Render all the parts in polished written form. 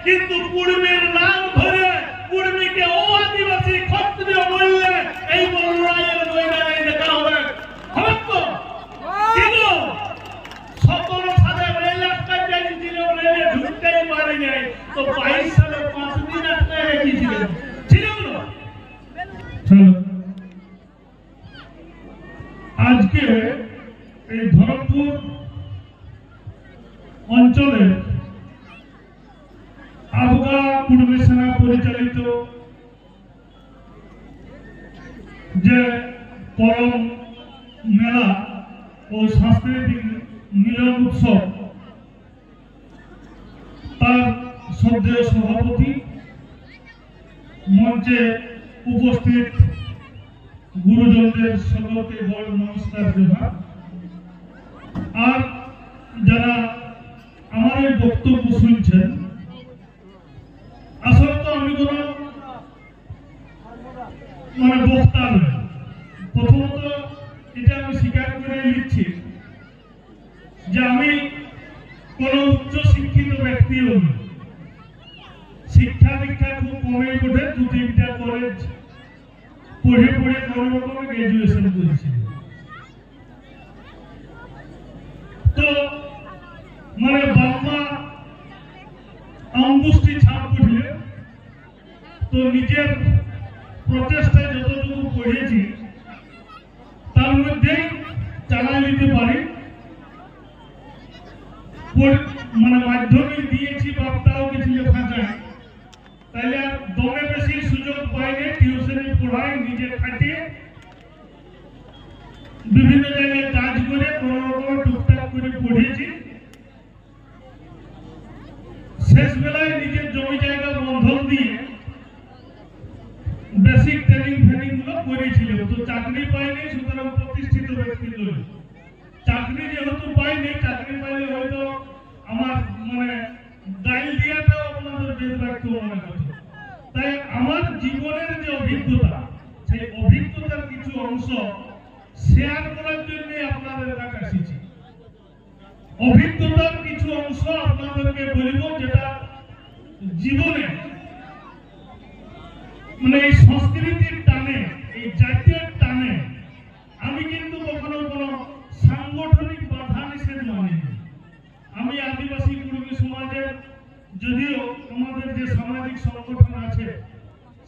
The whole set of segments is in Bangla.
কিন্তু কুর্মীর নাম ধরে কুর্মীকে আদিবাসী ক্ষত্রিয় বললে এই লড়াইয়ের ময়দানে দেখা হবে। তো কিন্তু 17 সালে রেল আটকা যাইছিল, রেলে ঢুকতেই পারি নাই, তো 22 সালে 5 দিন আটকা রেখেছিল, ছিল না? আজকে এই ধরমপুর অঞ্চলে আবগা কুর্মী সেনা পরিচালিত যে করম মেলা ও সাংস্কৃতিক মিলন উৎসব, তার শ্রদ্ধেয় সভাপতি, মঞ্চে উপস্থিত গুরুজনদের সকলকে বড় নমস্কার জানাই। আর যারা আমার এই বক্তব্য শুনছেন, আসলে তো আমি কোন বক্তা নই। প্রথমত এটা আমি স্বীকার করে নিচ্ছি যে আমি কোন উচ্চ শিক্ষিত ব্যক্তিও নই। শিক্ষা দীক্ষা খুব কমই বটে, 2-3টা কলেজ পড়ে কোনো রকম গ্রাজুয়েশন করেছি। তো বাবা অঙ্গুষ্ঠী ছাপ পড়লে তো নিজের প্রচেষ্টায় যতটুকু পড়েছি তার মধ্যে চালাই নিতে পারি। মাধ্যমিক দিয়েছি, বাপটাও কিছু লেখা যায়, তাইলে আর দমে বেশি সুযোগ পাইনি। টিউশনি পড়াই, নিজে খাটিয়ে বিভিন্ন জায়গায় কাজ করে কোনো রকম টুকটাক করে পড়েছি। শেষ বেলায় নিজের জমি জায়গা বন্ধক দিয়ে বেসিক ট্রেনিং গুলো করেছিল, তো চাকরি পাইনি। সুতরাং প্রতিষ্ঠিত ব্যক্তি নই। চাকরি যেহেতু পাইনি, চাকরি পাইলে হয়তো আমার গাইল দিয়াটাও আপনাদের বেদ বাক্য মনে হতো। তাই আমার জীবনের যে অভিজ্ঞতা, সেই অভিজ্ঞতার কিছু অংশ শেয়ার করার জন্য আপনাদের কাছে এসেছি। অভিজ্ঞতার কিছু অংশ আপনাদেরকে বলব, যেটা জীবনে এই সংস্কৃতির টানে, এই জাতীয় টানে আমি কিন্তু কখনো কোনো সাংগঠনিক বাধা নিষেধ মানিনি। আমি আদিবাসী কুর্মী সমাজের, যদিও আমাদের যে সামাজিক সংগঠন আছে,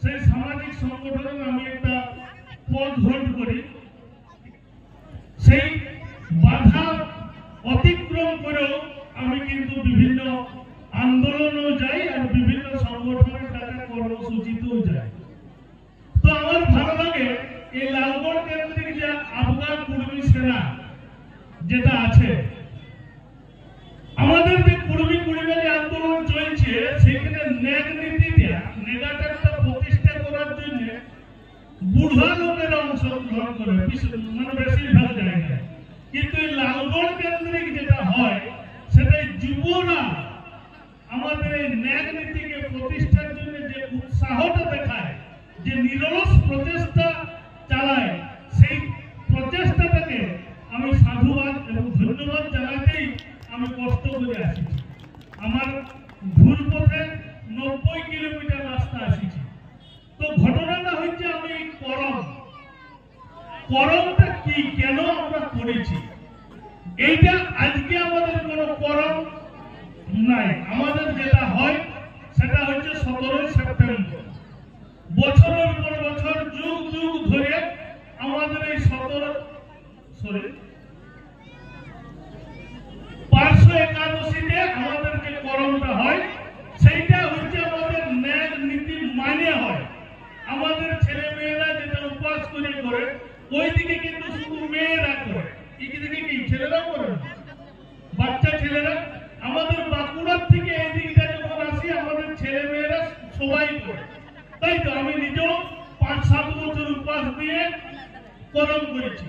সেই সামাজিক সংগঠনে আমি একটা পদ হোল্ড করি। সেই বাধা অতিক্রম করেও আমি কিন্তু বিভিন্ন আন্দোলনও যাই আর বিভিন্ন সংগঠনের দ্বারা কর্মসূচিতেও যাই। তো আমার ভালো লাগে এই লালগড় কেন্দ্রিক যে আবগা কুর্মী সেনা যেটা আছে, আমাদের যে কুর্মী আন্দোলন চলছে, সেখানে নেগ নীতিটা, নেগাটারটা প্রতিষ্ঠা করার জন্য বুড়া লোকেরা অংশগ্রহণ করে বেশিরভাগ জায়গায়। কিন্তু এই লালগড় কেন্দ্রিক যেটা হয়, সেটাই যুবরা আমাদের এই ন্যাগ নীতিকে প্রতিষ্ঠার জন্য যে উৎসাহটা দেখায়, যে নিরলস প্রচেষ্টা চালায়, সেই প্রচেষ্টাটাকে আমি সাধুবাদ এবং ধন্যবাদ জানাতেই আমি কষ্ট করে আসছি। আমার ঘুর পথে 90 কিলোমিটার রাস্তা আসছি। তো ঘটনাটা হচ্ছে, আমি করমটা কি, কেন আমরা করেছি, এইটা আজকে আমাদের কোনো করম নাই। আমাদের যেটা হয় সেটা হচ্ছে 17 সেপ্টেম্বর। বছরের পর বছর, যুগ যুগ ধরে আমাদের এই 581তে আমাদের যে করমটা হয়, সেইটা হচ্ছে আমাদের ন্যায় নীতি মানে হয়। আমাদের ছেলে মেয়েরা যেটা উপাস করে ওইদিকে কিন্তু শুধু মেয়েরা করে, এইদিকে কি ছেলেরাও করে না, বাচ্চা ছেলেরা। আমাদের বাঁকুড়ার থেকে এই দিকটা যখন আসি, আমাদের ছেলে মেয়েরা সবাই করে। তাই তো আমি নিজেও 5-7 বছর উপাস দিয়ে করম করেছি।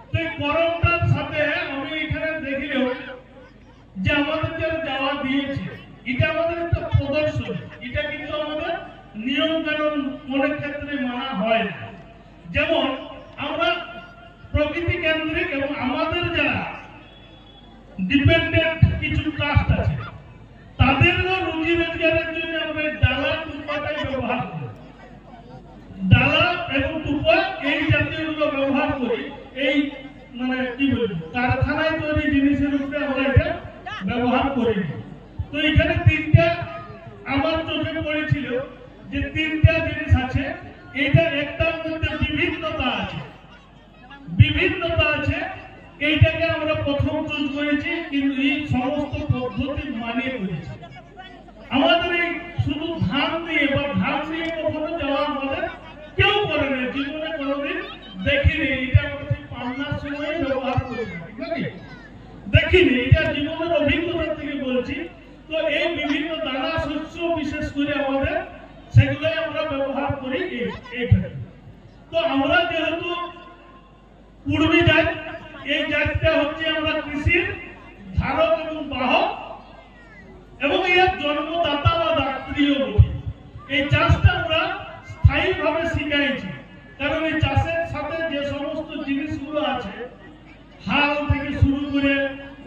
তো এই করমটার সাথে আমি এখানে দেখলেও যে আমাদের যে যাওয়া দিয়েছে, এটা আমাদের একটা প্রদর্শন। এটা কিন্তু আমাদের নিয়ম কানুন অনেক ক্ষেত্রে মানা হয় না। যেমন আমরা প্রকৃতি কেন্দ্রিক, এবং আমাদের যারা ডিপেন্ডেন্ট কিছু কাস্ট আছে, তাদেরও রুজি রোজগারের জন্য আমরা ডালা টুপাটাই ব্যবহার করি। ডালা এবং টুপা এই জাতীয়গুলো ব্যবহার করি। এই মানে কি বলবো, কারখানায় তৈরি জিনিসের উপরে আমরা এটা ব্যবহার করি। তো এখানে তিনটা আমার চোখে পড়েছিল যে তিনটা জিনিস আছে। এটা একটার মধ্যে বিভিন্নতা আছে, বিভিন্নতা আছে। এইটাকে আমরা প্রথম চুজ করেছি, কিন্তু এই সমস্ত পদ্ধতি মানিয়ে করেছি। আমাদের এই শুধু ধান দিয়ে বা ধান দিয়ে কখনো যাওয়া আমাদের কেউ করে না, জীবনে কোনোদিন দেখিনি। এটা আমরা পান্নার সময় ব্যবহার করি, দেখিনি। এটা জীবনের অভিজ্ঞতা থেকে বলছি। তো এই বিভিন্ন দানা শস্য বিশেষ করে আমাদের সেগুলোই আমরা ব্যবহার করি এইখানে। তো আমরা যেহেতু পূর্বী জাত, এই জাতটা হচ্ছে আমরা কৃষির ধারক এবং বাহক এবং এর জন্মদাতা বা দাত্রীও বলি। এই চাষটা আমরা স্থায়ীভাবে শিখাইছি, কারণ এই চাষের সাথে যে সমস্ত জিনিসগুলো আছে, হাল থেকে শুরু করে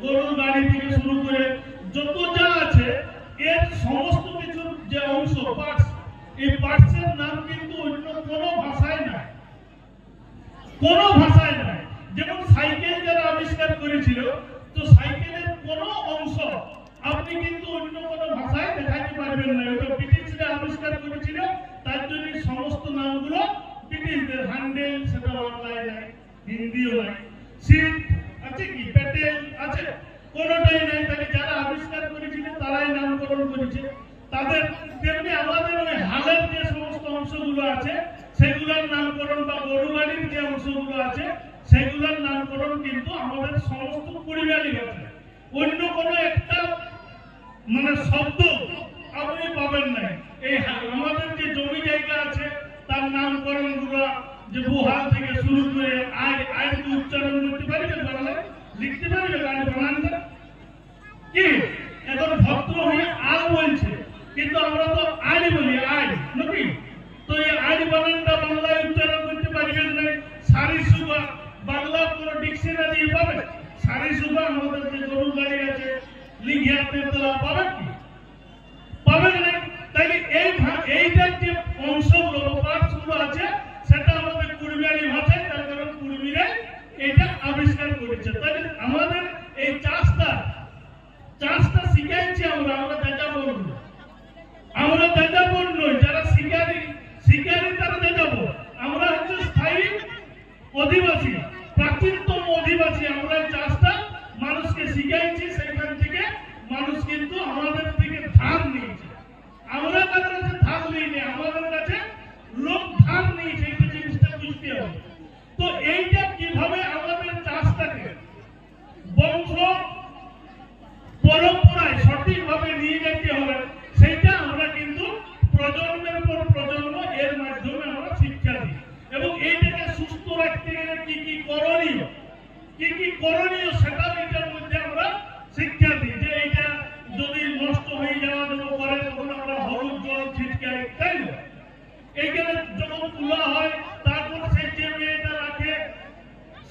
গরুর গাড়ি থেকে শুরু করে যত যা আছে, এর সমস্ত কিছুর যে অংশ পার্টস, এই পার্টসের নাম কিন্তু অন্য কোনো ভাষায় নাই, কোনো ভাষায় নাই। যেমন সাইকেল যারা আবিষ্কার করেছিল, তো সাইকেলের কোনো অংশ আপনি কিন্তু অন্য কোনো ভাষায় দেখাতে পারবেন না। ওটা ব্রিটিশরা আবিষ্কার করেছিল, তার জন্য সমস্ত নামগুলো ব্রিটিশদের। হ্যান্ডেল সেটা বাংলায় নাই, হিন্দিও নাই। সিট আছে কি, প্যাটেল আছে, কোনোটাই নাই। তাহলে যারা আবিষ্কার করেছিল তারাই নামকরণ করেছে তাদের। তেমনি আমাদের ওই হালের যে সমস্ত অংশগুলো আছে সেগুলোর নামকরণ, বা গরু গাড়ির যে অংশগুলো আছে সেগুলোর নামকরণ কিন্তু আমাদের সমস্ত পরিবারই আছে। অন্য কোনো একটা মানে শব্দ আপনি পাবেন না। এই আমাদের যে জমি জায়গা আছে তার নামকরণ গুলো, যে বুহাল থেকে শুরু করে আয় উচ্চারণ করতে পারবে, বাংলায় লিখতে পারবে, গাড়ি বানানটা কি এখন ভদ্র হয়ে আল বলছে, কিন্তু আমরা তো আড়ি বলি, আড় নাকি। তো এই আড়ি বানানটা বাংলায় উচ্চারণ করতে পারবেন না। সারি সুবা বাংলা কোনো ডিকশনারি পাবে? সারি সুবা আমাদের যে গরু গাড়ি আছে, লিখিয়াতে তোলা পাবেন কি? পাবেন না। তাইলে এইটার যে অংশগুলো পার্টসগুলো আছে সেটা আমাদের কুড়মিয়ারি ভাষায়, তার কারণ কুড়মিরা এটা আবিষ্কার করেছে। তাহলে আমাদের এই চাষটা শিখাইছি আমরা যাযাবর নই, আমরা যাযাবর নই। যারা শিকারী তারা যাযাবর। আমরা হচ্ছে স্থায়ী অধিবাসী, প্রাচীনতম অধিবাসী। আমরা চাষটা মানুষকে শিখাইছি, সেখান থেকে মানুষ কিন্তু আমাদের থেকে ধার নিয়েছে। আমরা তাদের কাছে ধার নিইনি, আমাদের কাছে লোক ধার নিয়েছে। এই জিনিসটা বুঝতে হবে। তো এইটা কিভাবে আমাদের চাষটাকে বংশ পরম্পরায় সঠিকভাবে নিয়ে যেতে হবে, সেইটা আমরা কিন্তু প্রজন্মের পর প্রজন্ম এর মাধ্যমে আমরা শিক্ষা দিই। এবং এইটাকে সুস্থ রাখতে গেলে কি কি করণীয় সেটাও এটার মধ্যে আমরা শিক্ষা দিই। যে এইটা যদি নষ্ট হয়ে যাওয়া করে তখন আমরা হলুদ জল ছিটকাই, তাই না? এইখানে যখন তোলা হয় তারপর সেই যে মেয়েটা রাখে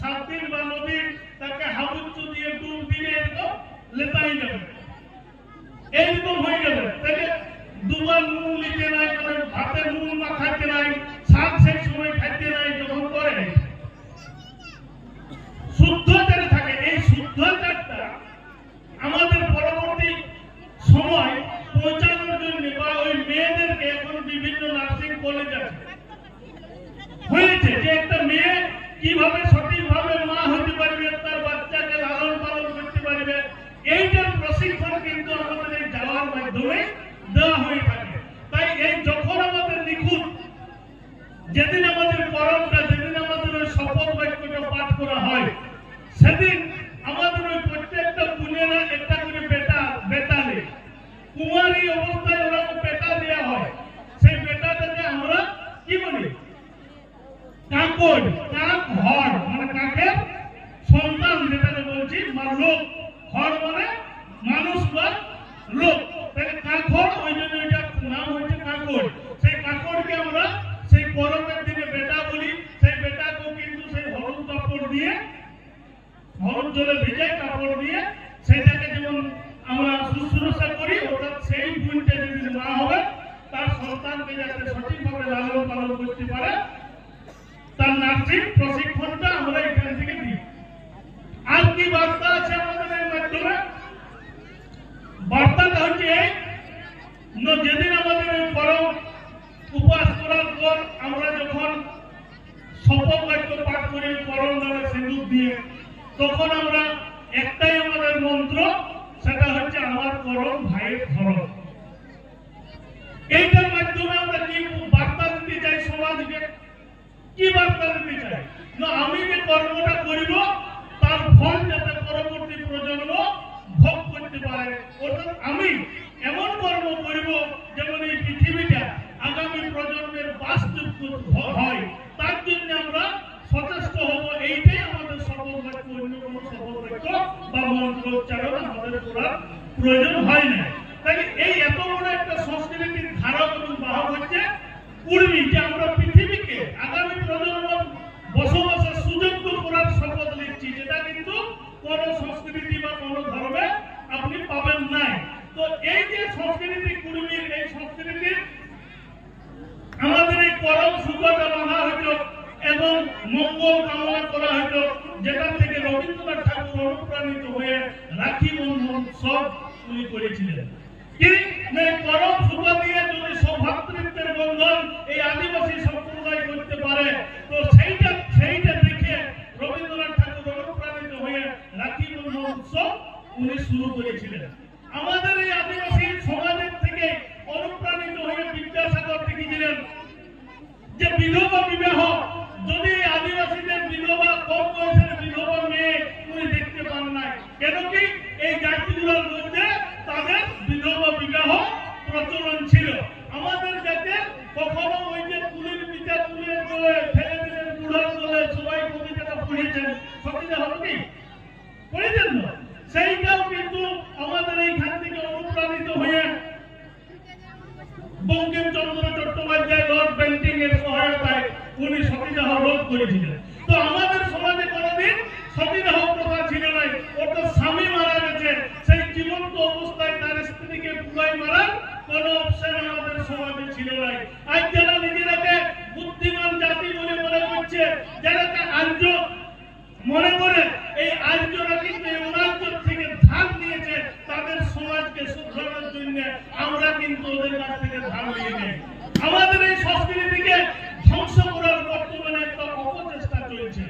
7 দিন বা 9 দিন, তাকে হাবুচ্চ দিয়ে ডুব দিয়ে এরকম লেতাই যাবে, এইরকম হয়ে যাবে। তাহলে দুবার নুন লিখতে নাই, মানে ভাতে নুন মাখাতে নাই, শাক সেই সময় খাইতে নাই, যখন করে শুদ্ধতারে থাকে। এই শুদ্ধতাটা আমাদের পরবর্তী সময় পৌঁছানোর জন্য, বা ওই মেয়েদেরকে এখন বিভিন্ন নার্সিং কলেজ আছে হয়েছে, যে একটা মেয়ে কিভাবে সঠিকভাবে মা হতে পারবে, তার বাচ্চাকে লালন পালন করতে পারবে, এইটার প্রশিক্ষণ কিন্তু আমাদের এই যাওয়ার মাধ্যমে দেওয়া হয়ে থাকে। তাই এই যখন আমাদের নিখুঁত, যেদিন আমাদের করমটা, যেদিন আমাদের ওই শপথ বাক্যটা পাঠ করা হয়, সেদিন আমাদের ওই প্রত্যেকটা বোনেরা একটা করে বেটা নেই। কুমারী অবস্থায় ওরা বেটা দেওয়া হয়। সেই বেটাটাকে আমরা কি বলি? কাকড়, কাক হর, মানে কাকের সন্তান যেটাকে বলছি, লোক। হর মানে মানুষ বা লোক। তাহলে কাকড়, ওই জন্য ওইটার নাম হচ্ছে কাকড়। সেই কাকড়কে আমরা সেই করমের দিনে বেটা বলি। সেই বেটাকেও কিন্তু সেই হলুদ কাপড় দিয়ে, হলুদ জলে ভিজাই কাপড় দিয়ে সেটাকে যেমন আমরা শুশ্রূষা করি, অর্থাৎ সেই গুণটা যদি বাচ্চাকে যাতে সঠিকভাবে লালন পালন করতে পারে তার নার্সিং প্রশিক্ষণটা আমরা এখান থেকে দিই। আর কি বার্তা আছে আমাদের এই মাধ্যমে? বার্তাটা হচ্ছে যেদিন আমাদের এই পরম উপবাস করার পর আমরা যখন শপথ বাক্য পাঠ করি পরম নামে সিঁদুর দিয়ে, তখন আমরা একটাই আমাদের মন্ত্র, সেটা হচ্ছে আমার পরম ভাইয়ের ধরম। এইটার মাধ্যমে আমরা কি বার্তা দিতে চাই সমাজকে? কি বার্তা দিতে চাই? না, আমি যে কর্মটা করিব তার ফল যাতে পরবর্তী প্রজন্ম ভোগ করতে পারে। অর্থাৎ আমি এমন কর্ম করিব যেমন এই পৃথিবীটা আগামী প্রজন্মের বাসযোগ্য হয়, তার জন্য আমরা সচেষ্ট হব। এইটাই আমাদের শপথ বাক্য, অন্য কোনো শপথ বাক্য বা মন্ত্র উচ্চারণ আমাদের করার প্রয়োজন হয় না। তাই এই এত বড় একটা সংস্কৃতির ধারক এবং বাহক হচ্ছে কুর্মী, যে আমরা পৃথিবীকে আগামী প্রজন্ম বসবাসের সুযোগ্য করার শপথ নিচ্ছি, যেটা কিন্তু কোন সংস্কৃতি বা কোন ধর্মে আপনি পাবেন নাই। তো এই যে সংস্কৃতি কুর্মীর, এই সংস্কৃতির আমাদের এই পরম সুখটা মানা হইত এবং মঙ্গল কামনা করা হইত, যেটা থেকে রবীন্দ্রনাথ ঠাকুর অনুপ্রাণিত হয়ে রাখি বন্ধন সব তৈরি করেছিলেন। পরম সুখ দিয়ে যদি সৌভাতৃত্বের বন্ধন এই আদিবাসী সম্প্রদায় করতে পারে, তো সেইটা দেখে রবীন্দ্রনাথ ঠাকুর অনুপ্রাণিত হয়ে রাখি বন্ধন উৎসব উনি শুরু করেছিলেন। আমাদের এই আদিবাসী সমাজের থেকে অনুপ্রাণিত হয়ে বিদ্যাসাগর লিখেছিলেন যে বিধবা বিবাহ, যদি আদিবাসীদের বিধবা, কম বয়সের বিধবা মেয়ে উনি দেখতে পান নাই। কেন কি? এই জাতিগুলোর মধ্যে তাদের বিধবা বিবাহ প্রচলন ছিল। আমাদের যাতে কখনো ওই যে কুলির পিতা কুলির দলে ফেলে দিলেন, বুড়ার দলে সবাই কবিতাটা পড়েছেন, সত্যি হবে কি? পড়েছেন না? সেইটাও কিন্তু আমাদের এইখান থেকে অনুপ্রাণিত হয়ে বঙ্কিমচন্দ্র চট্টোপাধ্যায় লর্ড বেন্টিং এর সহায়তায় উনি সতীদাহ রোধ করেছিলেন। তো আমাদের সমাজে কোনদিন সতীদাহ প্রথা ছিল না। অর্থাৎ স্বামী মারা গেছে, সেই জীবন্ত অবস্থায় তার স্ত্রীকে পুরাই মারার কোন অপশন আমাদের সমাজে ছিল না। আজ যারা নিজেরাকে বুদ্ধিমান জাতি বলে মনে করছে, যারাকে আর্য মনে করে, এই আর্যরা কিন্তু অনার্য থেকে ধার নিয়েছে তাদের সমাজকে শুধরানোর জন্য। আমরা কিন্তু ওদের কাছ থেকে ধার নিয়ে নেই। আমাদের এই সংস্কৃতিকে ধ্বংস করার বর্তমানে একটা অপচেষ্টা চলছে।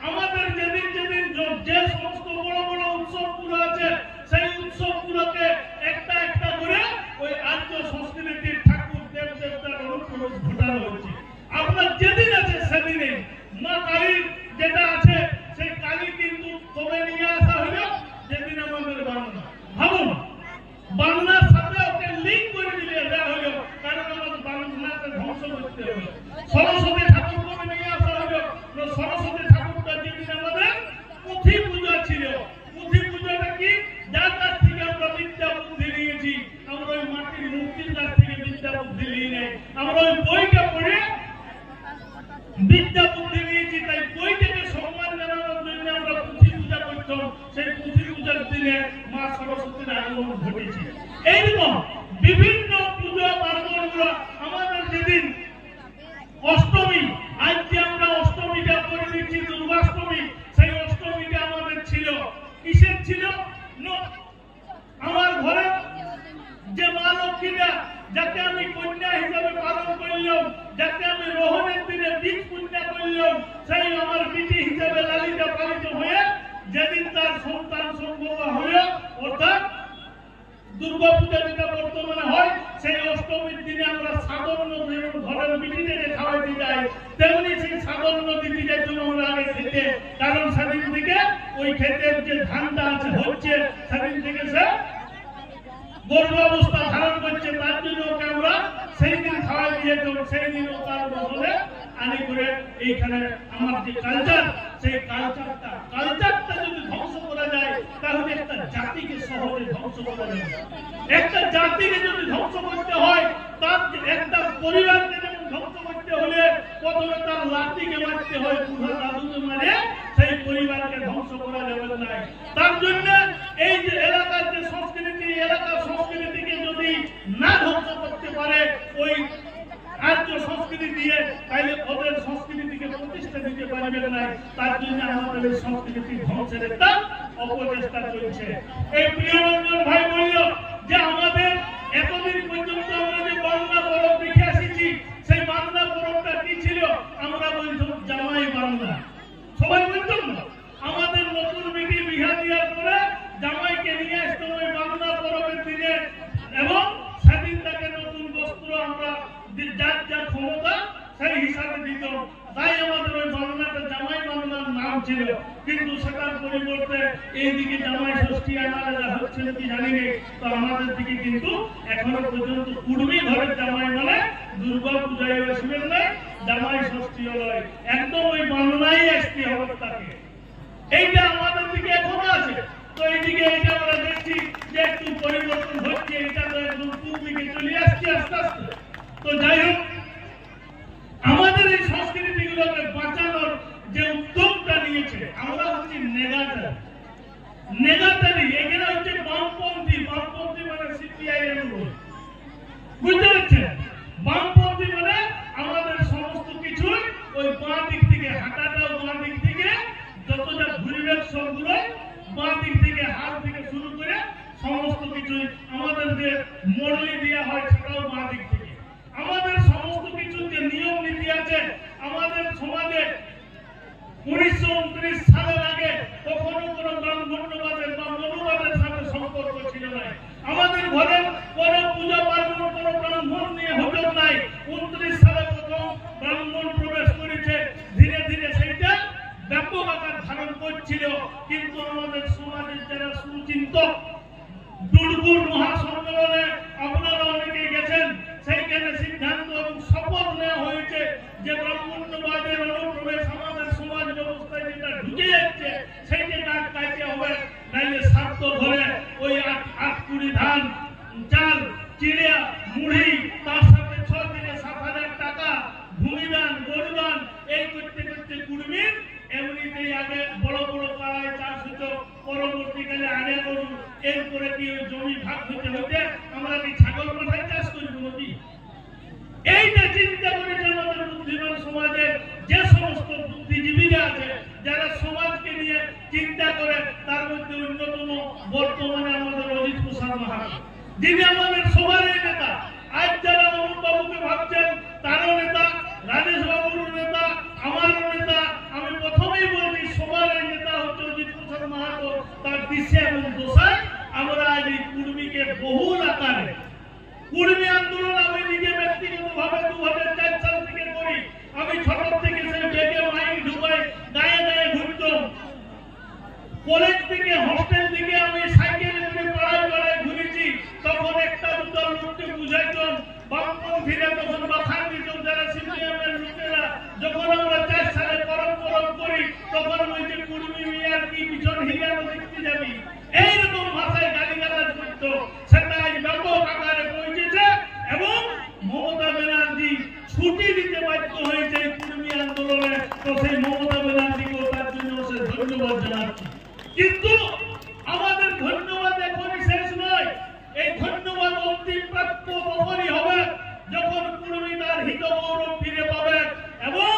আমাদের যেদিন যেদিন যে সমস্ত বড় বড় উৎসবগুলো আছে, সেই উৎসবগুলোকে একটা একটা করে ওই আর্য সংস্কৃতির ঠাকুর দেব দেবতার অনুপ্রবেশ ঘটানো হচ্ছে। আপনার যেদিন আছে সেদিনে মা কালীর যেটা আছে, সেই কালী কিন্তু কবে নিয়ে আসা হলো? যেদিন আমাদের বাংলা, ভাবুন, বাংলার সাথে ওকে লিঙ্ক করে দিলে দেওয়া হলো, কারণ আমাদের বাংলাকে ধ্বংস করতে হবে। সরস্বতী ঠাকুর কবে নিয়ে আসা হলো? সরস্বতী ঠাকুরটা যেদিন আমাদের পুঁথি পূজা ছিল। পুঁথি পূজাটা কি? যার কাছ থেকে আমরা বিদ্যা বুদ্ধি নিয়েছি, আমরা ওই মাটির মূর্তির কাছ থেকে বিদ্যা বুদ্ধি নিয়ে নেই, আমরা ওই বইটা পড়ে বিদ্যা বুদ্ধি নিয়েছি। তাই বইটাকে সম্মান জানানোর জন্য আমরা পুঁথি পূজা করতাম। সেই পুঁথি পূজার দিনে মা সরস্বতীর আগমন ঘটেছে। এইরকম বিভিন্ন পূজা পার্বণগুলো আমাদের যেদিন অষ্টমী, আজ যে আমরা অষ্টমীটা করে দিচ্ছি দুর্গাষ্টমী, সেই অষ্টমীটা আমাদের ছিল কিসের ছিল? আমার ঘরে যে মা লক্ষ্মীটা, যাকে আমি কন্যা হিসাবে পালন করলাম, যাকে আমি রোহণের দিনে বীজ কন্যা করলাম, সেই আমার বিটি হিসাবে লালিতা পালিত হয়ে যেদিন তার সন্তান সম্ভব হলো, অর্থাৎ দুর্গা পূজা যেটা বর্তমানে হয়, সেই অষ্টমীর দিনে আমরা সাধারণ ঘরের বিটিটাকে খাওয়াইতে যাই, তেমনি সেই সাধারণ দিতে যাইতাম আমরা আগে খেতে। কারণ সেদিন থেকে ওই ক্ষেতের যে ধানটা আছে হচ্ছে, সেদিন থেকে সে গর্ভাবস্থা ধারণ করছে, তার জন্য ওকে আমরা সেই দিন খাওয়াই দিয়েছিলাম। সেই দিন তার বদলে আনি করে এইখানে আমার যে কালচার, সেই কালচারটা যদি ধ্বংস করা যায়, তাহলে একটা জাতিকে সহজে ধ্বংস করা যাবে। একটা জাতিকে যদি ধ্বংস করতে হয়, তার একটা পরিবারকে যেমন ধ্বংস করতে হলে প্রথমে তার লাতিকে মারতে হয়, বুড়া দাদুকে মারে সেই পরিবারকে ধ্বংস করা যাবে না। তার জন্য এই যে এলাকার যে সংস্কৃতি, এলাকার সংস্কৃতিকে যদি না ধ্বংস করতে ধ্বংসের একটা অপচেষ্টা চলছে। এই প্রিয়রঞ্জন ভাই বলল যে আমাদের এতদিন পর্যন্ত আমরা যে বাংলা পরব দেখে আসছি, সেই বাংলা পরবটা কি ছিল? আমরা বলতাম জামাই বাংলা, সবাই বলতাম না? আমাদের নতুন বেটি বিহা দেওয়ার পরে জামাইকে নিয়ে আসতাম ওই বাংলা পরবের দিনে, এবং সেদিন তাকে নতুন বস্ত্র আমরা যার যা ক্ষমতা সেই হিসাবে দিতাম। তাই আমাদের ওই বাংলাটা জামাই বাংলার নাম ছিল। কিন্তু সেটার পরিবর্তে এইদিকে জামাই ষষ্ঠী আনারা হচ্ছে কি জানি না, তো আমাদের দিকে কিন্তু এখনো পর্যন্ত কুর্মী ঘরের জামাই মানে দুর্গা পূজায় আসবেন না, জামাই ষষ্ঠী নয়, একদম ওই বাংলাই আসতে হবে তাকে। এইটা আমাদের দিকে এখনো আছে। তো এইদিকে এইটা আমরা দেখছি যে একটু পরিবর্তন হচ্ছে, এটা তো একদম পূর্ব দিকে চলে আসছে আস্তে আস্তে। তো যাই হোক, আমাদের এই সংস্কৃতিগুলোকে বাঁচানোর যে উদ্যোগটা নিয়েছে, আমরা হচ্ছি নেগাটারি, এখানে হচ্ছে বামপন্থী। বামপন্থী মানে সিপিআইএম, বুঝতে পারছেন? বামপন্থী মানে আমাদের সমস্ত কিছু ওই বাঁ দিক থেকে, হাঁটাটাও বাঁ দিক থেকে, যত যা ঘুরবে সবগুলো বাঁ দিক থেকে, হাত থেকে শুরু করে সমস্ত কিছু আমাদের যে মডেলি দেওয়া হয় সেটাও বাঁ দিক থেকে। আমাদের সমস্ত কিছু যে নিয়ম নীতি আছে আমাদের সমাজে 1929 সালের আগে কখনো কোনো ব্রাহ্মণ্যবাদের বা মনুবাদের সাথে সম্পর্ক ছিল না। আমাদের ঘরে কোনো পূজা পার্বণ কোনো ব্রাহ্মণ নিয়ে হতো নাই। 29 সালে প্রথম ব্রাহ্মণ প্রবেশ করেছে, ধীরে ধীরে সেইটা ব্যাপক আকার ধারণ করছিল। কিন্তু আমাদের সমাজের যারা সুচিন্তক, দুর্গুর মহাসম্মেলনে আপনারা অনেকে গেছেন, সেইখানে সিদ্ধান্ত এবং শপথ নেওয়া হয়েছে যে ব্রাহ্মণ্যবাদের অনুপ্রবেশ আমাদের সমাজ ব্যবস্থায় যেটা ঢুকে যাচ্ছে সেইটা কাজ কাটতে হবে, নাইলে স্বার্থ ধরে ওই 8 ধান, চাল, চিড়িয়া, মুড়ি, তার সাথে 6 থেকে 7,000 টাকা ভূমিদান, গরুদান, এই করতে করতে কুর্মীর এমনিতেই আগে বড় বড় পাড়ায় চাষ হতো, পরবর্তীকালে আগে গরু, এরপরে কি ওই জমি ভাগ হতে হতে আমরা কি ছাগল পাঠায় চাষ করবো নাকি? এইটা চিন্তা করেছে আমাদের বুদ্ধিমান সমাজের যে সমস্ত বুদ্ধিজীবীরা আছে, যারা সমাজকে নিয়ে চিন্তা করে, তার মধ্যে অন্যতম বর্তমানে আমাদের অজিত প্রসাদ মাহাতো, যিনি আমাদের সবার নেতা। আজ যারা অনুপ বাবুকে ভাবছেন তারও নেতা, রাজেশ বাবুর নেতা, আমারও নেতা। আমি প্রথমেই বলছি সবার নেতা হচ্ছে অজিত প্রসাদ মাহাতো। তার দিশে এবং দোষায় আমরা আজ এই কুর্মীকে বহুল আকারে, কুর্মী আন্দোলন আমি নিজে ব্যক্তিগতভাবে 2004 সাল থেকে করি। আমি ছোট থেকে সেই বেগে মাইক ঢুকাই গায়ে গায়ে ঘুরতাম। কলেজ থেকে হস্টেল থেকে আমি সাইকেলে করে পাড়ায় পাড়ায় ঘুরেছি। তখন একটা দুটো লোককে বুঝাইতাম, বামপন্থীরা তখন বাখান দিত, যারা সিপিএমের লোকেরা। যখন আমরা 4 সালে পরব করি তখন ওই যে কুর্মী মিয়ার কি পিছন হিলানো দেখতে যাবি, এইরকম ভাষায় গালিগালাজ করত। সেটা আজ ব্যাপক আকারে পৌঁছেছে এবং মমতা ব্যানার্জি ছুটি দিতে বাধ্য হয়েছে কুর্মী আন্দোলনে। তো সেই মমতা ব্যানার্জিকেও তার জন্য সে ধন্যবাদ জানাচ্ছি। কিন্তু আমাদের ধন্যবাদ এখনই শেষ নয়। এই ধন্যবাদ অন্তিম প্রাপ্য তখনই হবে যখন কুর্মী তার হিত গৌরব ফিরে পাবে এবং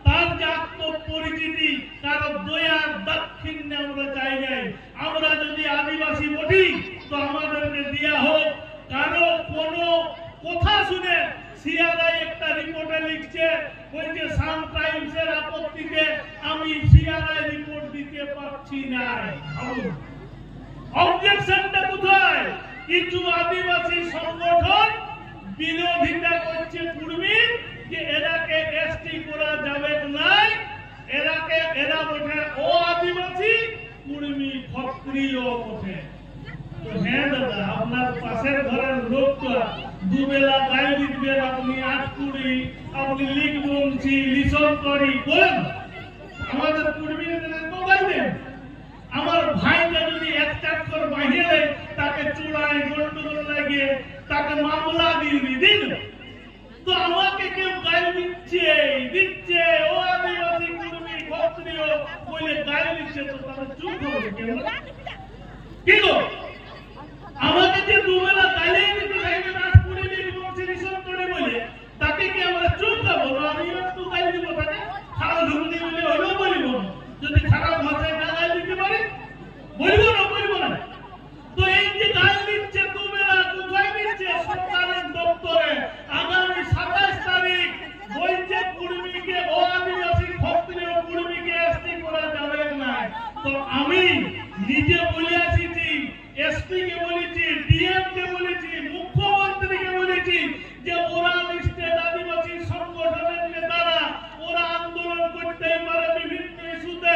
তার যে আত্মপরিচিতি, তার দয়া দাক্ষিণ্যে আমরা চাই নাই। আমরা যদি আদিবাসী বলি তো আমাদেরকে দেওয়া হোক। কারো কোনো কথা শুনে সিআরআই একটা রিপোর্টে লিখছে, বলছে সান টাইমসের আপত্তিতে আমি সিআরআই রিপোর্ট দিতে পারছি না। অবজেকশনটা কোথায়? কিছু আদিবাসী সংগঠন বিরোধিতা করছে কুর্মীর, যে এরাকে এসটি করা যাবে না, এরা বটে ও আদিবাসী, কুর্মী ক্ষত্রিয় বটে। তো হ্যাঁ দাদা, আপনার পাশের ঘরের লোকটা দুবেলা গায়ে দিবেন, আপনি 8 কুড়ি, আপনি লিখ বলছি লিসন করি বলেন, আমাদের কুর্মীদের তো গাইবেন। আমার ভাইকে যদি 1 চাকর বাহিরে তাকে চূড়ায় গন্ডগোল লাগিয়ে তাকে মামলা দিয়ে দিন, তো আমাকে কেউ গায়ে দিচ্ছে ও আদিবাসী কুর্মী ক্ষত্রিয় বলে গায়ে দিচ্ছে, তো তারা চুপ হবে কেন? কি গো, আমাকে যে দুবেলা গালিয়ে দিতে চাইবে 8 কুড়ি লিখ বলছি লিসন করে বলে, তাকে কি আমরা চুপ করবো? আমি একটু গালি দিব, তাকে খারাপ ধরতে বলে হলেও বলিব। যদি খারাপ ভাষায় না গালি দিতে পারি কে বলেছি, ডিএম কে বলেছি, মুখ্যমন্ত্রীকে বলেছি যে ওরা লিস্টেড আদিবাসী সংগঠনের নেতারা ওরা আন্দোলন করতেই পারে, বিভিন্ন ইস্যুতে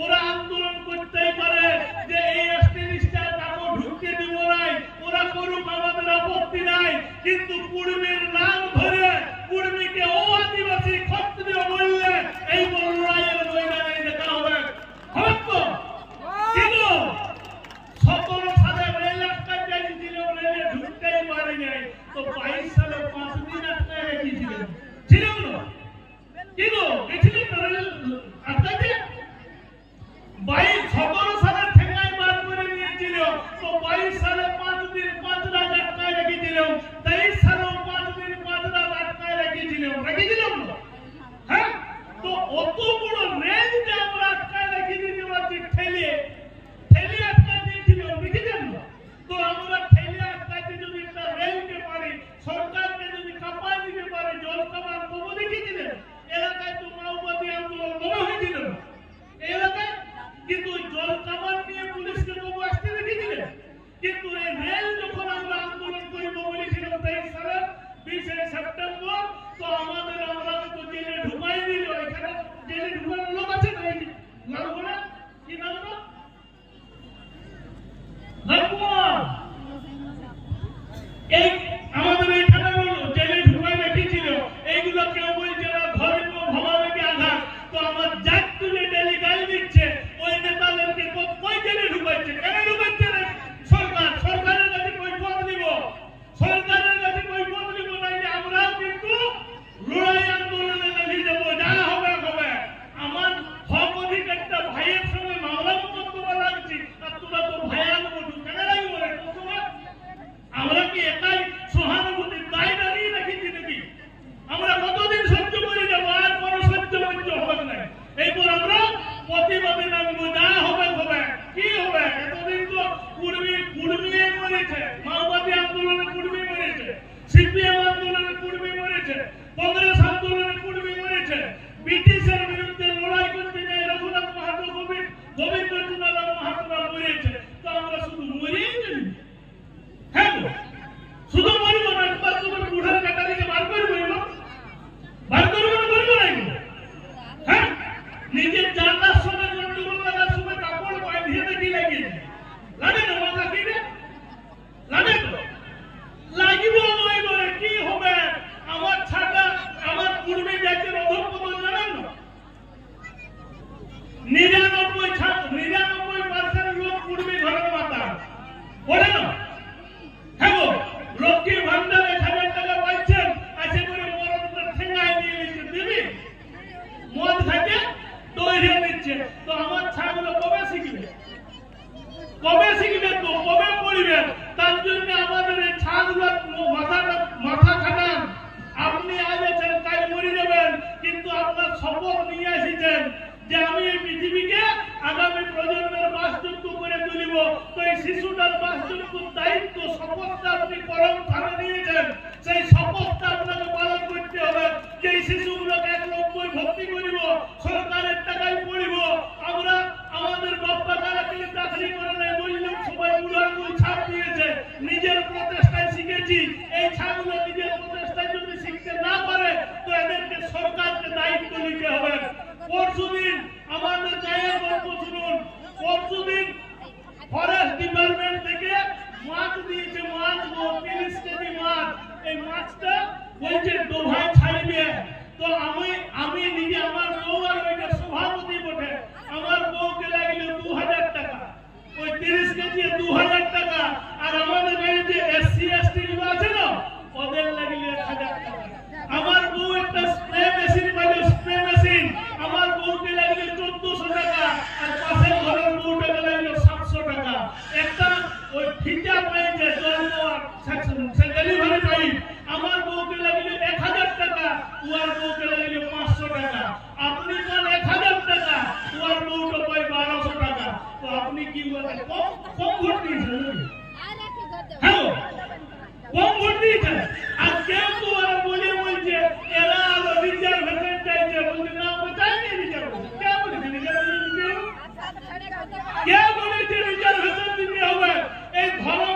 ওরা আন্দোলন করতেই পারে যে এই এসটি লিস্টে নামও ঢুকতে দিব নাই, ওরা করুক, আমাদের আপত্তি নাই, কিন্তু কুর্মীর নাম ধরে কুর্মীকে ও আদিবাসী ক্ষত্রিয় বললে এই লড়াইয়ের ময়দানে যেতে হবে। হয়তো কিন্তু 17 সালে রেল আটকা যাইছিল, রেলে ঢুকতেই পারে নাই, তো 22 সালে 5 দিন আটকা রেখেছিলেন, ছিল না? কিন্তু গেছিলেন না রেল আটকাতে? 17 সালে ঠেঙ্গাই বার করে নিয়েছিল, তো 22 সালে 5 দিন 5 রাত আটকা রেখেছিল, 23 সালেও 5 দিন 5 রাত আটকা রেখেছিলাম না? হ্যাঁ, তো অত বড় রেল যে আমরা আটকা রেখে দিতে পারছি, ঠেলে আটকা দিয়েছিল, দেখেছেন না? তো আমরা ঠেলে আটকাতে যদি একটা রেলকে পারি, সরকারকে যদি কাঁপায় দিতে পারে, জল কামান কবে দেখেছিলেন? এলাকায় তো মাওবাদী আন্দোলন কবে হয়েছিল এলাকায়? কিন্তু ওই জল কামান নিয়ে পুলিশকে কবে আসতে দেখেছিলেন? কিন্তু এই রেল যখন আমরা আন্দোলন করবো বলেছিলাম 23 সালের 20 সেপ্টেম্বর, তো আমরা তো জেলে ঢুকাই দিল। এখানে জেলে ঢুকানোর লোক আছে না? এই লালগোলা কি নাম না? এই আমাদের এইখানে জেলে ঢুকাই রেখেছিল। এইগুলো কেউ বলছে না ধর্ম ভাবাবেগে আঘাত, তো আমার জাত তুলে ডেলি গাল দিচ্ছে, ওই নেতাদেরকে কই জেলে ঢুকাচ্ছে? কেন ঢুকাচ্ছে না সরকার? সরকারের কাছে কৈফিয়ত দিব, সরকারের কাছে কৈফিয়ত দিব, নাইলে আমরাও কিন্তু লড়াই আন্দোলনে লেগে যাবো, যা হবে হবে। আমার হক অধিকারটা ভাইয়ের সঙ্গে মামলা করতে লাগছি, আর তোরা তো ভাইয়ার মতো কেন লাগবো রে? আমরা কি একাই সহানুভূতির দায়টা নিয়ে রেখেছি নাকি? আমরা কতদিন সহ্য করে যাবো? আর কোনো সহ্য হবে না। এরপর আমরা প্রতিবাদে নামবো, যা হবে হবে। কি হবে? এতদিন তো কুর্মী মরেছে, মাওবাদী আন্দোলনে কুর্মী মরেছে, সিপিএম আন্দোলনে কুর্মী মরেছে, কংগ্রেস আন্দোলনে কুর্মী মরেছে, ব্রিটিশের বিরুদ্ধে লড়াই করতে যায় রঘুনাথ মাহাতো, গোবিন্দচন্দ্র মাহাতোরা মরেছে। তো আমরা শুধু মরেই যাই? হ্যাঁ, শুধু মরিব না, একবার তোমার বুড়ার কাটারিকে বার করবো না? বার করবো না, করবো না? হ্যাঁ, নিজের জানার সময় গন্ডগোল লাগার সময় কাপড় বাঁধিয়ে দেখি লাগিয়ে লাগে না? মাথা কি রে লাগে তো লাগিব নয় বলে কি হবে? আমার ছাড়া আমার কুর্মী জাতির অধঃপতন জানেন না? 99% লোক কুর্মী ঘরের মাথা ওঠে না। হ্যাঁ, লক্ষ্মীর ভান্ডার 1000 টাকা পাচ্ছেন, আছে করে মরণটা ঠেঙ্গায় নিয়ে নিচ্ছে, দিবি মদ খাইতে তৈরি নিচ্ছে। তো আমার ছাগুলো কবে শিখবে? কবে শিখবে? তো কবে পড়বে? তার জন্য আমাদের এই ছাগুলো মাথা খাটান। আপনি আজ আছেন, কাল মরে যাবেন, কিন্তু আপনার শপথ নিয়ে এসেছেন যে আমি এই পৃথিবীকে আগামী প্রজন্মের বাসযোগ্য করে তুলিব। তো এই শিশুটার বাসযোগ্যর দায়িত্ব, শপথটা আপনি পরম স্থানে নিয়েছেন, সেই শপথটা আপনাকে পালন করতে হবে। যে এই শিশুগুলোকে 190 ভর্তি করিব, সরকারের টাকায় পড়িব। আমরা আমাদের বাপ্পা কারা কেউ চাকরি করে নাই বললাম, সবাই উড়ান ছাপ দিয়েছে, নিজের প্রচেষ্টায় শিখেছি। এই ছাগুলো নিজের প্রচেষ্টায় যদি শিখতে না পারে, তো এদেরকে সরকারকে দায়িত্ব নিতে হবে। পরশুদিন আমাদের গায়ের গল্প শুনুন। পরশুদিন ফরেস্ট ডিপার্টমেন্ট থেকে মাছ দিয়েছে, মাছ 30 কেজি মাছ। এই মাছটা বলছে ডোভায় ছাড়বে। তো আমি নিজে আমার বউ আর ওইটা সভাপতি বটে, আমার বউকে লাগলো 2000 টাকা, ওই 30 কেজি 2000 টাকা। আর আমাদের গায়ে যে SC ST গুলো আছে না, ওদের লাগলো 1000 টাকা। আমার বউ একটা স্প্রে মেশিন পাইল, স্প্রে মেশিন, আমার বউকে লাগলো 1400 টাকা, আর পাশের ঘরের বউটাকে লাগলো 700 টাকা। একটা ওই ফিটা পাইছে জল দেওয়ার ডেলিভারি পাইপ, আমার বউকে লাগলো 1000 টাকা, ওর বউকে লাগলো 500 টাকা। আপনি পান 1000 টাকা, ওর বউটা পাই 1200 টাকা। তো আপনি কি বলেন? কম ভোট দিয়েছেন? হ্যাঁ, কম ভোট দিয়েছেন। আর কেউ তো ওরা বলছে এরা রিজার্ভেশন চাইছে, বলছে না আমরা চাইনি রিজার্ভেশন। কে বলেছে রিজার্ভেশন দিতে হবে? কে বলেছে রিজার্ভেশন দিতে হবে? এই ধর্ম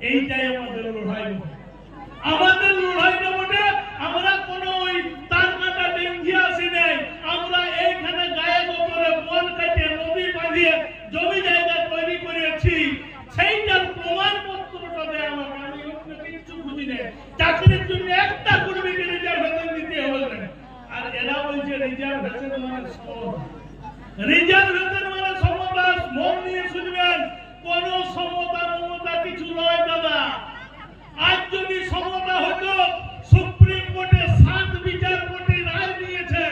এইটাই আমাদের লড়াই। আমাদের লড়াইটা বটে আমরা কোনো ওই তার কাটা ডেঙ্গি আসি নাই, আমরা এইখানে গায়ে গোবরে বন কেটে নদী বাঁধিয়ে জমি জায়গা তৈরি করেছি। সেইটার প্রমাণপত্রটা দেয় আমাকে, আমি কিচ্ছু বুঝি না। চাকরির জন্য একটা কর্মীকে রিজার্ভেশন দিতে হবে না, আর এরা বলছে রিজার্ভেশন মানে সমতা। রিজার্ভেশন মানে সমতা, মন নিয়ে শুনবেন, কোন সমতা মমতা কিছু নয় দাদা। আজ যদি সমতা হতো, সুপ্রিম কোর্টে 7 বিচারপতি রায় দিয়েছে,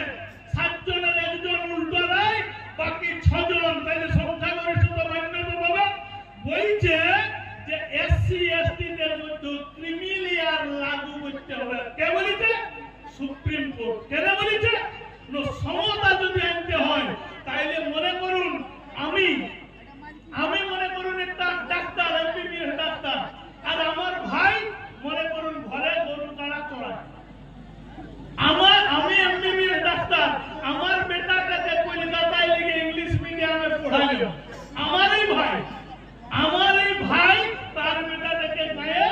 7 জনের একজন উল্টো রায়, বাকি 6 জন, তাহলে সংখ্যাগরিষ্ঠতা মান্যতা পাবে। বলছে যে এসসি এসটি দের মধ্যে ক্রিমিলিয়ার লাগু করতে হবে। কে বলেছে? Supreme court. কেন বলেছে? সমতা যদি আনতে হয়, তাইলে মনে করুন আমি মনে করুন একটা ডাক্তার, এমবিবিএস ডাক্তার, আর আমার ভাই মনে করুন ঘরে গরু কাড়া চড়ায়। আমি এমবিবিএস ডাক্তার, আমার বেটাটাকে কলকাতায় লিখে ইংলিশ মিডিয়ামে পড়াইলো। আমার এই ভাই তার বেটাটাকে গায়ে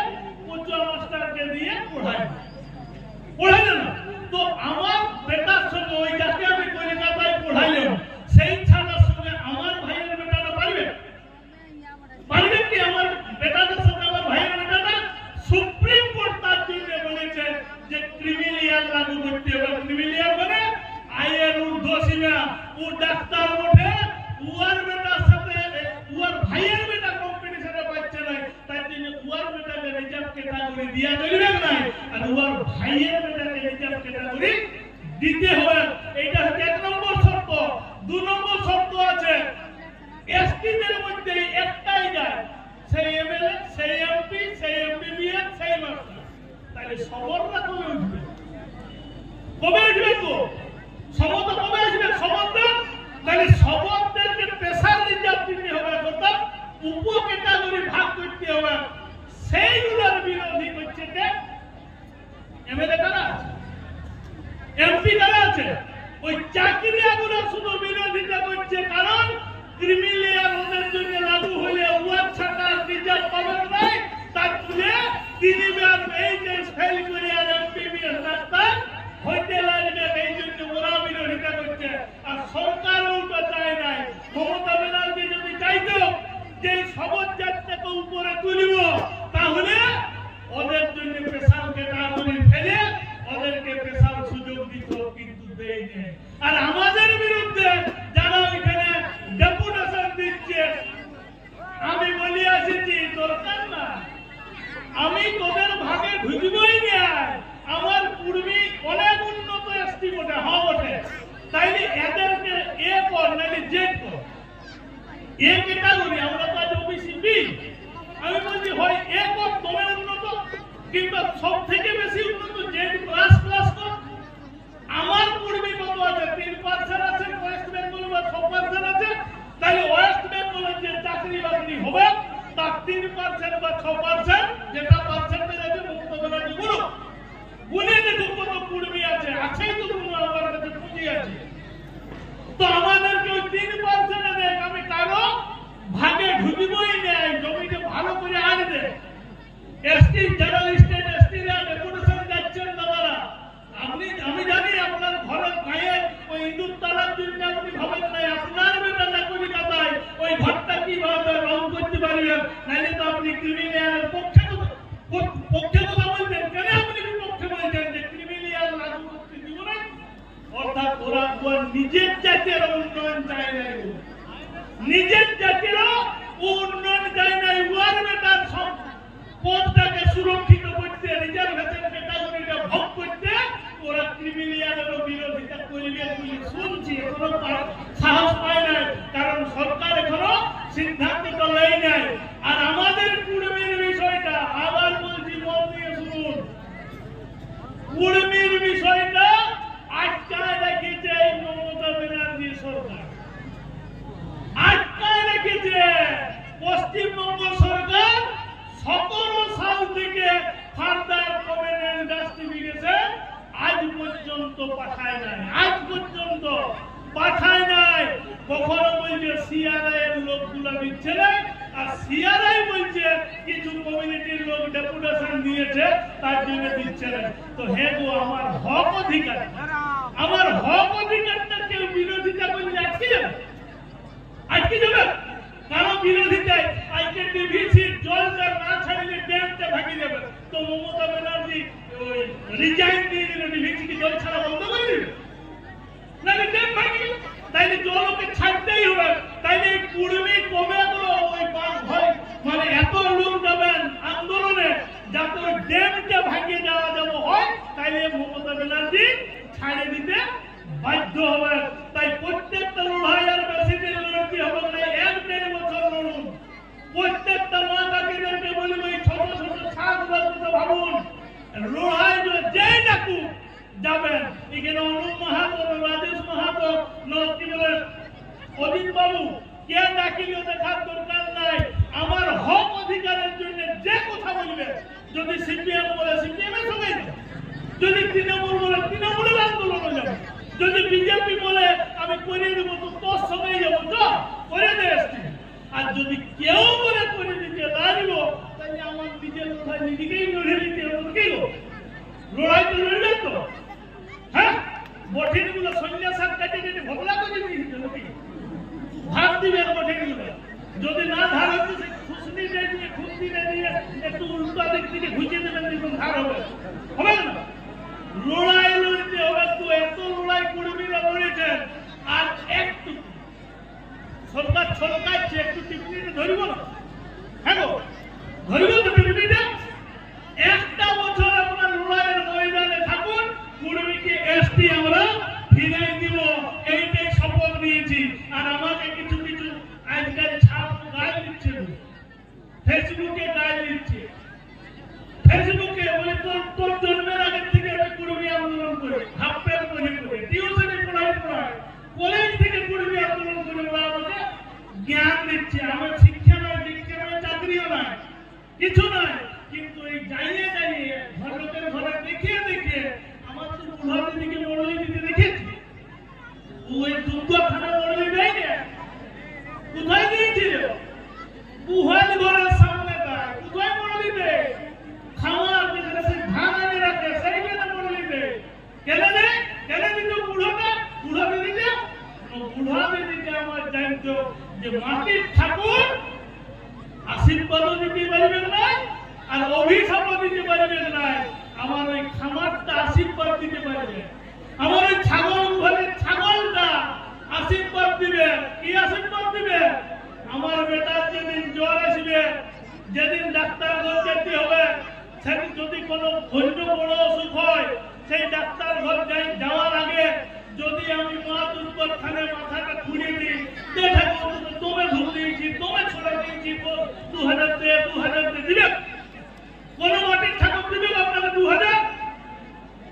কোচা মাস্টারকে দিয়ে পড়াইলো না। তো আমার বেটার সঙ্গে ওই যাকে আমি কলকাতায় পড়াইলাম, সেই ছাড়ার সঙ্গে আমার ভাইয়ের বেটাটা পারবে কি? আমার বেটাদের সঙ্গে আমার ভাইয়ের বেটাটা? সুপ্রিম কোর্ট তার জন্য বলেছে যে ক্রিমিলিয়ার লাগু করতে হবে। ক্রিমিলিয়ার মানে আইয়ের ঊর্ধ্বসীমা। ও ডাক্তার বটে, উয়ার বেটার সাথে উয়ার ভাইয়ের বেটা কম্পিটিশনে পাচ্ছে না, তার জন্য উয়ার বেটাকে রিজার্ভ ক্যাটাগরি দিয়া চলবে না, আর উয়ার ভাইয়ের বেটাকে রিজার্ভ ক্যাটাগরি দিতে হবে। এইটা হচ্ছে 1 নম্বর শর্ত। 2 নম্বর শর্ত আছে, এসটিদের মধ্যে একটাই যায়, সেই এমএলএ, সেই এমপি, সেই এমবিবিএস, সেই মাস্টার। তাহলে সবররা কবে উঠবে? কবে উঠবে তো? সমতা কবে আসবে? সমতা। তাহলে সবরদেরকে পেশার রিজার্ভ দিতে হবে, অর্থাৎ উপ ক্যাটাগরি ভাগ করতে হবে। সেইগুলোর বিরোধী করছে কে? এমএলএ কারা আছে, এমপি কারা আছে? ওই চাকরিয়াগুলো শুধু বিরোধিতা করছে, কারণ ক্রিমিলিয়ার ওদের জন্য লাগু হলে ওয়ার ছাড়া রিজার্ভ পাবেন না। তার জন্য তিনবার এইচএস ফেল করে আর এমবিবিএস ডাক্তার হইতে লাগবে, এই জন্য ওরা বিরোধিতা করছে। আর সরকার উল্টো চায় নাই। মমতা ব্যানার্জি যদি চাইতো যে সবজ জাতটাকে উপরে তুলব, তাহলে ওদের জন্য পেশার ক্যাটাগরি ফেলে ওদেরকে পেশার সুযোগ দিত, কিন্তু দেয়নি। আর আমাদের বিরুদ্ধে যারা ওইখানে ডেপুটেশন দিচ্ছে, আমি বলি আসছি দরকার না, আমি তোদের ভাগে ঢুকবই না। আমার পূর্বী অনেক উন্নত এসটি বটে, বটে, তাইলে এদেরকে এ কর, নাইলে জেড কর। এ ক্যাটাগরি, আমরা তো আজ ওবিসি বি। আমি বলছি হয় এ কর, তবে উন্নত, কিংবা সব থেকে বেশি উন্নত জেড ক্লাস কর। আমার পূর্বী কত আছে? 3% আছে ওয়েস্ট বেঙ্গল, বা 6% আছে। তাহলে ওয়েস্ট বেঙ্গলের যে চাকরি বাকরি হবে তার 3% বা 6%, যেটা পার্সেন্টেজ আছে মমতা ব্যানার্জি গুনে দেখুন কত পূর্বী আছে। আছেই তো আমার কাছে পুঁজি আছে। তো আমাদেরকে ওই 3% দেখ, আমি কারো ভাগে ঢুকবই নাই। জমিতে ভালো করে আনবে। এসটি যারা লিস্টেড এসটিরা ডেপুটেশন যাচ্ছেন দাদারা, আমি জানি আপনার ঘরের গায়ে ওই ইঁদুর তালার জন্য আপনি ভাবেন নাই। আপনার বেটা না কলিকাতায় ওই ঘরটা কিভাবে রং করতে পারবেন, নাইলে তো আপনি ক্রিমিলিয়ারের পক্ষে কথা বলছেন। কেন আপনি পক্ষে বলছেন যে ক্রিমিলিয়ার লাগু করতে দিব না? অর্থাৎ ওরা নিজের জাতের উন্নয়ন চায় না, নিজের জাতির উন্নয়ন চায় না। ওয়ার বেটার পদটাকে সুরক্ষিত করতে, রিজার্ভেশন ক্যাটাগরিটা ভোগ করতে ওরা ক্রিমিলিয়ারের বিরোধিতা করবে বলে শুনছি। এখনো সাহস পায় না, কারণ সরকার এখনো সিদ্ধান্তটা নেয় নাই। আর আমাদের কুড়মির বিষয়টা আবার বলছি, মন দিয়ে শুনুন। কুড়মির বিষয়টা আটকায় রেখেছে এই মমতা ব্যানার্জি সরকার, আটকায় রেখেছে পশ্চিমবঙ্গ সরকার। 17 সাল থেকে ফার্দার কমেন্ট জাস্টিফিকেশন আজ পর্যন্ত পাঠায় নাই, আজ পর্যন্ত পাঠায় নাই। কখনো বলছে সিআরআই এর লোকগুলো দিচ্ছে না, আর সিআরআই বলছে কিছু কমিউনিটির লোক ডেপুটেশন দিয়েছে তার জন্য দিচ্ছে না। তো হে গো আমার হক অধিকার, আমার হক অধিকারটা কেউ বিরোধিতা করলে আটকে যাবে, আটকে যাবে। কারণ বিরোধিতায় আজকে ডিভিসির জলটা না ছাড়লে ড্যামটা ভাঙে যাবে। তো মমতা ব্যানার্জি ওই রিজাইন দিয়ে দিল, ডিভিসি কি জল ছাড়া বন্ধ করে দিবে? না ড্যাম ভাঙে গেল, তাইলে জলকে ছাড়তেই হবে। তাইলে কুড়মি কবে তো ওই ভয় মানে এত লোক যাবেন আন্দোলনে যাতে ড্যামটা ভাঙিয়ে যাওয়া যাবো হয়, তাইলে মমতা ব্যানার্জি ছাড়ে দিতে বাধ্য হবে। তাই প্রত্যেকটা লড়াই আর বেশি দিন লড়তে হবে না, 1-1.5 বছর লড়ুন। প্রত্যেকটা মা কাকিদেরকে বলবো এই ছোট ছোট ছাত্রদের ভাবুন, লড়াই যেই ডাকুক যাবেন। এখানে অনুপ মাহাতো, রাজেশ মাহাতো, কি বলে অজিত বাবু, কে ডাকিলেও দেখার দরকার নাই। আমার হক অধিকারের জন্য যে কথা বলবে, যদি সিপিএম বলে সিপিএম এর সঙ্গে যাবে, যদি তৃণমূল বলে তৃণমূলের আন্দোলনে যাবে, যদি বিজেপি বলে আমি করে দেবো তো তোর সঙ্গেই যাবো, তো করে দে। আর যদি কেউ বলে করে দিতে লাগবো, তাহলে আমার নিজের লড়াই নিজেকেই লড়ে দিতে হবে। কি গো, লড়াই তো লড়বে তো। হ্যাঁ, বঠিন গুলো সন্ন্যাসার কাটে কেটে ভগলা করে দিয়েছে নাকি? ভাগ দিবে বঠিন গুলো, যদি না ধার হচ্ছে সে খুশনি দিয়ে খুশনি দিয়ে একটু উল্টা দিক থেকে ঘুষিয়ে দেবেন, দেখুন ধার হবে, হবে না? লড়াই লড়তে হবে। তো এত লড়াই কর্মীরা লড়েছেন, আর একটু সরকার ছলকাচ্ছে, একটু টিপ্পনিটা ধরিব না? হ্যাঁ গো, ধরিব তো টিপ্পনিটা। একটা বছর আপনার লড়াইয়ের ময়দানে থাকুন, কর্মীকে এসটি আমরা ফিরিয়ে দিব, এইটাই শপথ নিয়েছি। আর আমাকে কিছু কিছু আজকাল ছাত্র গায়ে দিচ্ছে, ফেসবুকে গায়ে দিচ্ছে, ফেসবুকে বলে তোর জন্মের আগের থেকে আমি কর্মী আন্দোলন করি, হাফ প্যান্ট পরে পরে টিউশনে পড়াই, কলেজ থেকে কর্মী আন্দোলন করে ওরা আমাকে জ্ঞান দিচ্ছে। আমার শিক্ষা নয়, দীক্ষা নয়, চাকরিও নয়, কিছু নয়। কিন্তু এই যাইয়ে যাইয়ে ঘরের ঘরে দেখিয়ে দেখিয়ে আমার তো বুড়াদের দিকে মরলি দিতে দেখেছি। ওই দুর্গাখানা মরলি দেয় না, কোথায় দিয়েছিল? বুহাল ঘরের সামনে দেয়, কোথায় মরলি দেয়? খাওয়ার যেখানে সে ধান আনে রাখে সেইখানে মরলি দেয়। কেন দেয়? কেন দিত? বুড়োটা বুড়াবে দিতে, বুড়াবে দিতে আমার জানতো যে মাটির ঠাকুর আশীর্বাদও দিতে পারবে না, আর অভিশাপও দিতে পারবে না। আমার ওই খামারটা আশীর্বাদ দিতে পারবে, আমার ওই ছাগল ঘরের ছাগলটা আশীর্বাদ দিবে। কি আশীর্বাদ দিবে? আমার বেটার যেদিন জ্বর আসবে, যেদিন ডাক্তার ঘর যেতে হবে, সেদিন যদি কোনো অন্য বড় অসুখ হয়, সেই ডাক্তার ঘর যাওয়ার আগে যদি আমি মা দুর্গর খানে মাথাটা খুঁড়ে দিই, তোমায় ধূপ দিয়েছি, তোমায় ছড়া দিয়েছি, 2000 দিবে? কোন মাটির ঠাকুর দিবে আপনাকে 2000?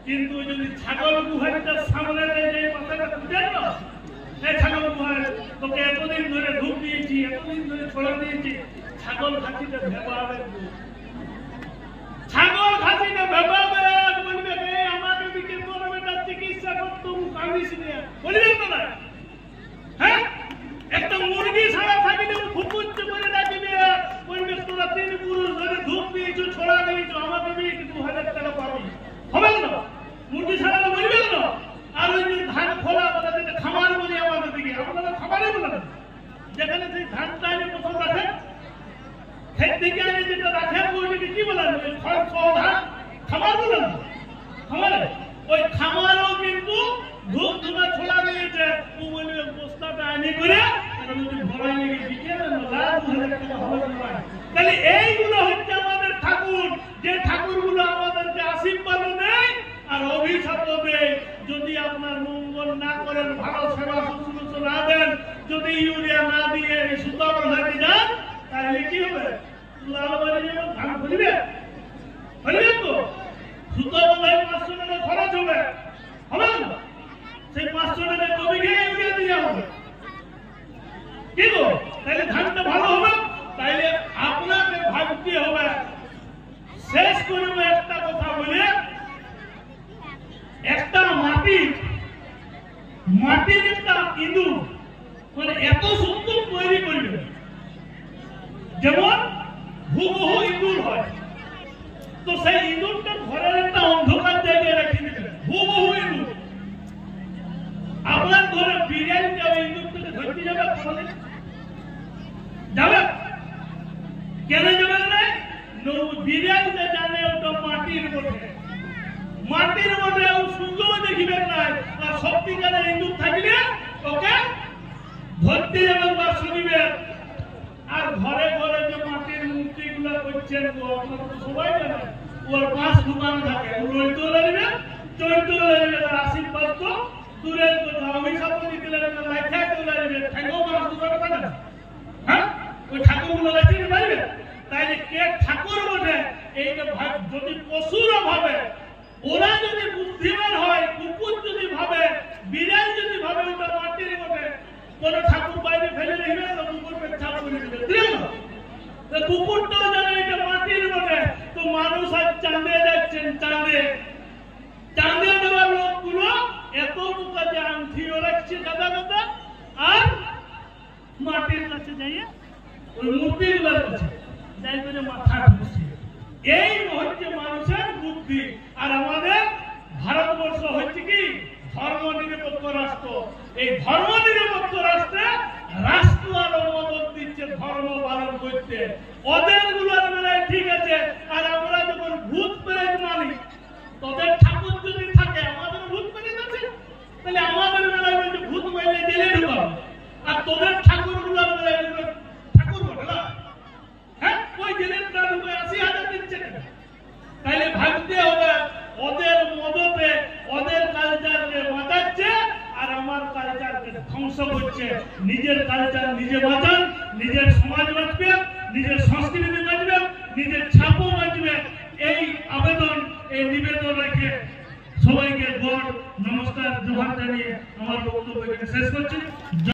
কিন্তু যদি ছাগল গুহারিটার সামনে যে মাথাটা খুঁজে না, এই ছাগল গুহার তোকে এতদিন ধরে ধূপ দিয়েছি, এতদিন ধরে ছড়া দিয়েছি, ছাগল ঘাটিতে ভেবাবে, ছাগল ঘাটিতে ভেবাবে, বলবে আমাকে দিকে তোর বেটার চিকিৎসা করতে কাঁদিস নিয়ে, বলবেন তো না? হ্যাঁ, একটা মুরগি ছাড়া থাকলে ফুপুচ্চ করে রাখবে, বলবে তোরা 3 পুরুষ ধরে ধূপ দিয়েছো, ছড়া দিয়েছো, আমাকে 2000 টাকা পাবি, হবে না? মুরগি ছাড়া বলবে না? আর ওই যে ধান খোলা আমাদের দিকে খামার বলি, আমাদের দিকে আপনারা খামারে বলেন, যেখানে সেই ধানটা আনে প্রথম রাখেন, ক্ষেত থেকে আনে যেটা রাখেন, ওইটাকে কি বলেন? ওই খড় ধান খামার বলেন, খামারে। ওই খামারও কিন্তু ধূপ ধুনা ছড়া দিয়েছে, ও বলবে বস্তাটা আনি করে ভরাই লেগে বিকে দেন, 2000 টাকা হবে না। তাহলে এইগুলো হচ্ছে আমাদের ঠাকুর, যে ঠাকুরগুলো আমাদেরকে আশীর্বাদ দেয় আর অভিশাপ দেয়। যদি আপনার মঙ্গল না করেন, ভালো সেবা শুশ্রূষা না দেন, যদি ইউরিয়া না দিয়ে সুতা বাঁধাতে যান, তাহলে কি হবে? ধান ফলিবে, ফলিবে তো? সুতা বাঁধায় 500 টাকা খরচ হবে, হবে না? সেই 500 টাকা জমিকে ইউরিয়া দিয়ে হবে, কি গো? তাহলে ধানটা ভালো হবে? তাইলে আপনাকে ভাবতে হবে। শেষ করব একটা কথা বলে, একটা মাটির একটা ইঁদুর মানে এত সুন্দর তৈরি করবে, যেমন হুবহু ইঁদুর হয়, তো সেই ইঁদুরটা ঘরের একটা অন্ধকার জায়গায় রেখে দিবেন, হুবহু ইঁদুর। আপনার ঘরে বিড়াল যাবে, ইঁদুরটাকে ধরতে যাবে, যাবে? কেন যাবে না? বিড়ালটা জানে ওটা মাটির বটে, মাটির বটে ও সুন্দর দেখিবেন না, আর সত্যিকারের ইঁদুর থাকলে ওকে ধরতে যাবেন বা শুনিবেন। আর ঘরে ঘরে যে মাটির মূর্তি গুলা করছেন, আপনারা তো সবাই জানেন, ওর পাঁচ দোকান থাকে, রইতে লাগবে, চৈতে লাগবে, আশীর্বাদ তো দূরের কথা, অভিশাপ দিতে লাগবে, লাইঠা কেউ লাগবে, ঠাকুর মানুষ দোকানে থাকে না, হ্যাঁ, ওই ঠাকুর গুলো লাইতে পারবে? তাইলে কে ঠাকুর বটে এইটা যদি পশুরা ভাবে, ওরা যদি বুদ্ধিমান হয়, কুকুর যদি ভাবে, বিড়াল যদি ভাবে ওটা মাটির বটে, কোন ঠাকুর বাইরে ফেলে দিবে না, কুকুর পেছাপ করে দিবে, কুকুরটাও জানে এটা মাটির বটে। তো মানুষ আজ চাঁদে যাচ্ছেন, চাঁদে দেওয়ার লোকগুলো এত বোকা যে আংটিও রাখছে গাদা গাদা, আর মাটির কাছে যাইয়ে ওই মূর্তিগুলোর কাছে যাই করে মাথা ঢুকছে। এই হচ্ছে মানুষের বুদ্ধি। আর আমাদের ভারতবর্ষ হচ্ছে কি ধর্ম নিরপেক্ষ রাষ্ট্র। এই ধর্ম নিরপেক্ষ রাষ্ট্রে রাষ্ট্র আর অনুমোদন দিচ্ছে ধর্ম পালন করতে। ওদের গুলোর বেলায় ঠিক আছে, আর আমরা যখন ভূত প্রেত মানি, তোদের ঠাকুর যদি থাকে, আমাদের ভূত প্রেত আছে, তাহলে আমাদের বেলায় বলছে ভূত মাইলে জেলে ঢুকাবো, আর তোদের ঠাকুর গুলোর বেলায় ঠাকুর বলে না, হ্যাঁ, ওই জেলের প্রাণ ঢুকে 80,000 দিচ্ছে। তাইলে ভাবতে হবে ওদের মদতে ওদের কালচারকে বাঁচাচ্ছে, আর আমার কালচারকে ধ্বংস করছে। নিজের কালচার নিজে বাঁচান, নিজের সমাজ বাঁচবে, নিজের সংস্কৃতি বাঁচবে, নিজের ছাপও বাঁচবে। এই আবেদন, এই নিবেদন রেখে সবাইকে গড় নমস্কার জোহার জানিয়ে আমার বক্তব্য শেষ করছি।